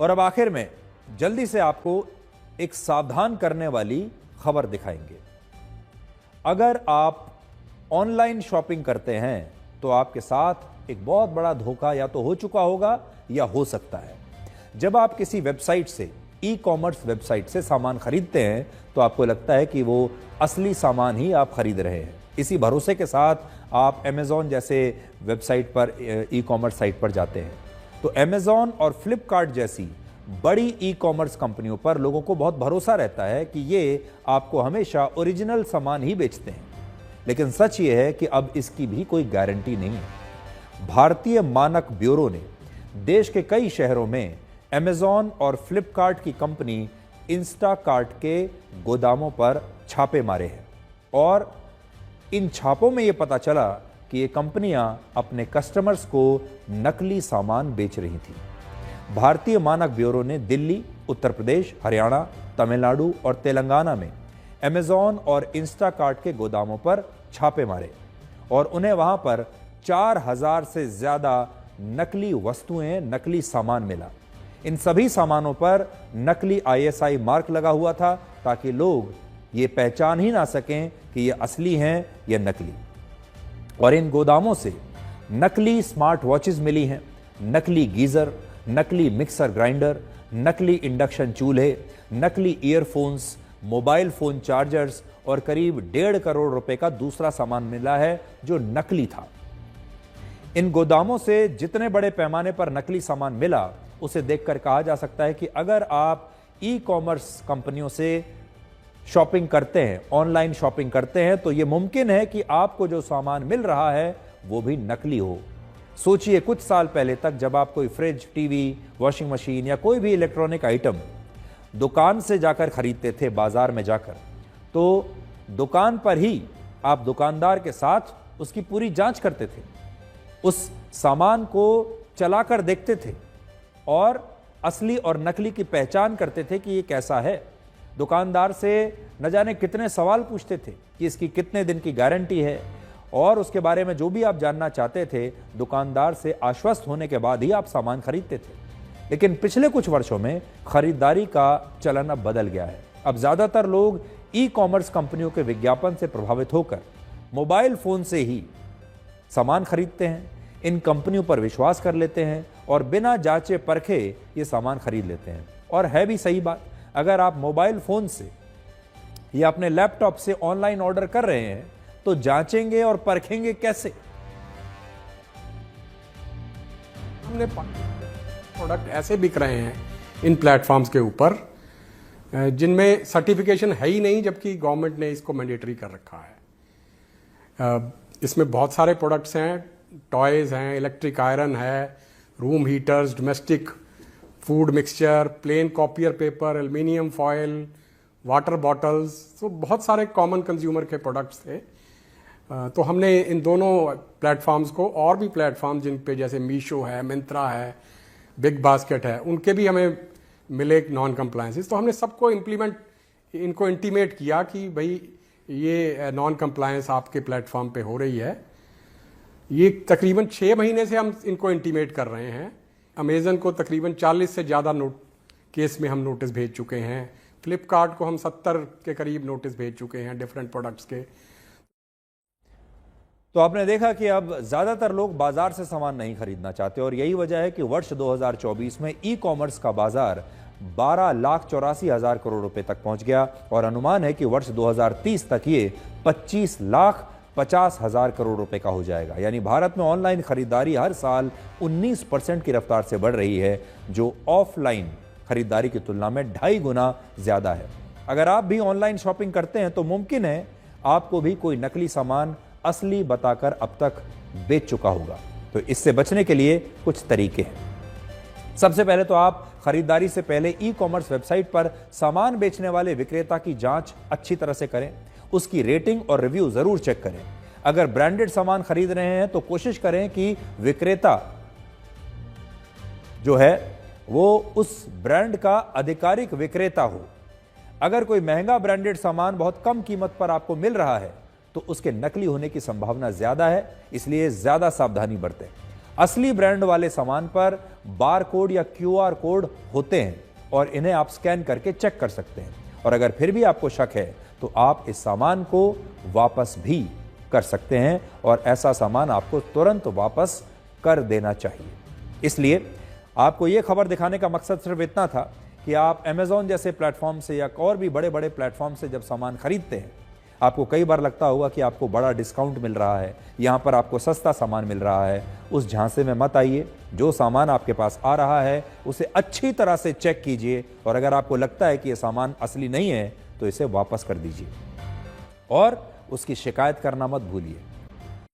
और अब आखिर में जल्दी से आपको एक सावधान करने वाली खबर दिखाएंगे। अगर आप ऑनलाइन शॉपिंग करते हैं तो आपके साथ एक बहुत बड़ा धोखा या तो हो चुका होगा या हो सकता है। जब आप किसी वेबसाइट से, ई कॉमर्स वेबसाइट से सामान खरीदते हैं तो आपको लगता है कि वो असली सामान ही आप खरीद रहे हैं। इसी भरोसे के साथ आप अमेज़ॉन जैसे वेबसाइट पर, ई कॉमर्स साइट पर जाते हैं तो अमेज़ॉन और फ्लिपकार्ट जैसी बड़ी ई कॉमर्स कंपनियों पर लोगों को बहुत भरोसा रहता है कि ये आपको हमेशा ओरिजिनल सामान ही बेचते हैं। लेकिन सच ये है कि अब इसकी भी कोई गारंटी नहीं है। भारतीय मानक ब्यूरो ने देश के कई शहरों में अमेज़ॉन और फ्लिपकार्ट की कंपनी इंस्टाकार्ट के गोदामों पर छापे मारे हैं और इन छापों में यह पता चला कि ये कंपनियां अपने कस्टमर्स को नकली सामान बेच रही थी। भारतीय मानक ब्यूरो ने दिल्ली, उत्तर प्रदेश, हरियाणा, तमिलनाडु और तेलंगाना में अमेज़ॉन और इंस्टाकार्ट के गोदामों पर छापे मारे और उन्हें वहां पर 4000 से ज्यादा नकली वस्तुएं, नकली सामान मिला। इन सभी सामानों पर नकली ISI मार्क लगा हुआ था ताकि लोग ये पहचान ही ना सकें कि ये असली हैं या नकली। और इन गोदामों से नकली स्मार्ट वॉचेस मिली हैं, नकली गीजर, नकली मिक्सर ग्राइंडर, नकली इंडक्शन चूल्हे, नकली ईयरफोन्स, मोबाइल फोन चार्जर्स और करीब 1.5 करोड़ रुपए का दूसरा सामान मिला है जो नकली था। इन गोदामों से जितने बड़े पैमाने पर नकली सामान मिला उसे देखकर कहा जा सकता है कि अगर आप ई कॉमर्स कंपनियों से शॉपिंग करते हैं, ऑनलाइन शॉपिंग करते हैं, तो यह मुमकिन है कि आपको जो सामान मिल रहा है वो भी नकली हो। सोचिए, कुछ साल पहले तक जब आप कोई फ्रिज, टीवी, वॉशिंग मशीन या कोई भी इलेक्ट्रॉनिक आइटम दुकान से जाकर खरीदते थे, बाजार में जाकर, तो दुकान पर ही आप दुकानदार के साथ उसकी पूरी जांच करते थे, उस सामान को चलाकर देखते थे और असली और नकली की पहचान करते थे कि ये कैसा है। दुकानदार से न जाने कितने सवाल पूछते थे कि इसकी कितने दिन की गारंटी है और उसके बारे में जो भी आप जानना चाहते थे दुकानदार से आश्वस्त होने के बाद ही आप सामान खरीदते थे। लेकिन पिछले कुछ वर्षों में खरीदारी का चलन अब बदल गया है। अब ज्यादातर लोग ई कॉमर्स कंपनियों के विज्ञापन से प्रभावित होकर मोबाइल फोन से ही सामान खरीदते हैं, इन कंपनियों पर विश्वास कर लेते हैं और बिना जांचे परखे ये सामान खरीद लेते हैं। और है भी सही बात, अगर आप मोबाइल फोन से या अपने लैपटॉप से ऑनलाइन ऑर्डर कर रहे हैं तो जांचेंगे और परखेंगे कैसे? हमने प्रोडक्ट ऐसे बिक रहे हैं इन प्लेटफॉर्म्स के ऊपर जिनमें सर्टिफिकेशन है ही नहीं, जबकि गवर्नमेंट ने इसको मैंडेटरी कर रखा है। इसमें बहुत सारे प्रोडक्ट्स हैं, टॉयज हैं, इलेक्ट्रिक आयरन है, room heaters, domestic food mixture, plain copier paper, aluminium foil, water bottles, तो बहुत सारे कॉमन कंज्यूमर के प्रोडक्ट्स थे। तो हमने इन दोनों प्लेटफॉर्म्स को, और भी प्लेटफॉर्म जिन पे जैसे मीशो है, मिंत्रा है, बिग बास्केट है, उनके भी हमें मिले नॉन कंप्लायंसेस। तो हमने सबको इनको इंटीमेट किया कि भाई ये नॉन कंप्लायंस आपके प्लेटफॉर्म पे हो रही है। ये तकरीबन 6 महीने से हम इनको इंटीमेट कर रहे हैं। अमेज़न को तकरीबन 40 से ज़्यादा केस में हम नोटिस भेज चुके हैं। फ्लिपकार्ट को हम 70 के करीब नोटिस भेज चुके हैं डिफरेंट प्रोडक्ट्स के। तो आपने देखा कि अब ज्यादातर लोग बाजार से सामान नहीं खरीदना चाहते और यही वजह है कि वर्ष 2024 में ई कॉमर्स का बाजार 12,84,000 करोड़ रुपए तक पहुंच गया और अनुमान है कि वर्ष 2030 तक ये 25,50,000 करोड़ रुपए का हो जाएगा। यानी भारत में ऑनलाइन खरीदारी हर साल 19% की रफ्तार से बढ़ रही है, जो ऑफलाइन खरीदारी की तुलना में 2.5 गुना ज्यादा है। अगर आप भी ऑनलाइन शॉपिंग करते हैं तो मुमकिन है आपको भी कोई नकली सामान असली बताकर अब तक बेच चुका होगा। तो इससे बचने के लिए कुछ तरीके हैं। सबसे पहले तो आप खरीदारी से पहले ई कॉमर्स वेबसाइट पर सामान बेचने वाले विक्रेता की जांच अच्छी तरह से करें, उसकी रेटिंग और रिव्यू जरूर चेक करें। अगर ब्रांडेड सामान खरीद रहे हैं तो कोशिश करें कि विक्रेता जो है वो उस ब्रांड का आधिकारिक विक्रेता हो। अगर कोई महंगा ब्रांडेड सामान बहुत कम कीमत पर आपको मिल रहा है तो उसके नकली होने की संभावना ज्यादा है, इसलिए ज्यादा सावधानी बरतें। असली ब्रांड वाले सामान पर बार कोड या QR कोड होते हैं और इन्हें आप स्कैन करके चेक कर सकते हैं। और अगर फिर भी आपको शक है तो आप इस सामान को वापस भी कर सकते हैं और ऐसा सामान आपको तुरंत वापस कर देना चाहिए। इसलिए आपको यह खबर दिखाने का मकसद सिर्फ इतना था कि आप Amazon जैसे प्लेटफॉर्म से या और भी बड़े बड़े प्लेटफॉर्म से जब सामान खरीदते हैं, आपको कई बार लगता होगा कि आपको बड़ा डिस्काउंट मिल रहा है, यहां पर आपको सस्ता सामान मिल रहा है। उस झांसे में मत आइए। जो सामान आपके पास आ रहा है उसे अच्छी तरह से चेक कीजिए और अगर आपको लगता है कि यह सामान असली नहीं है तो इसे वापस कर दीजिए और उसकी शिकायत करना मत भूलिए।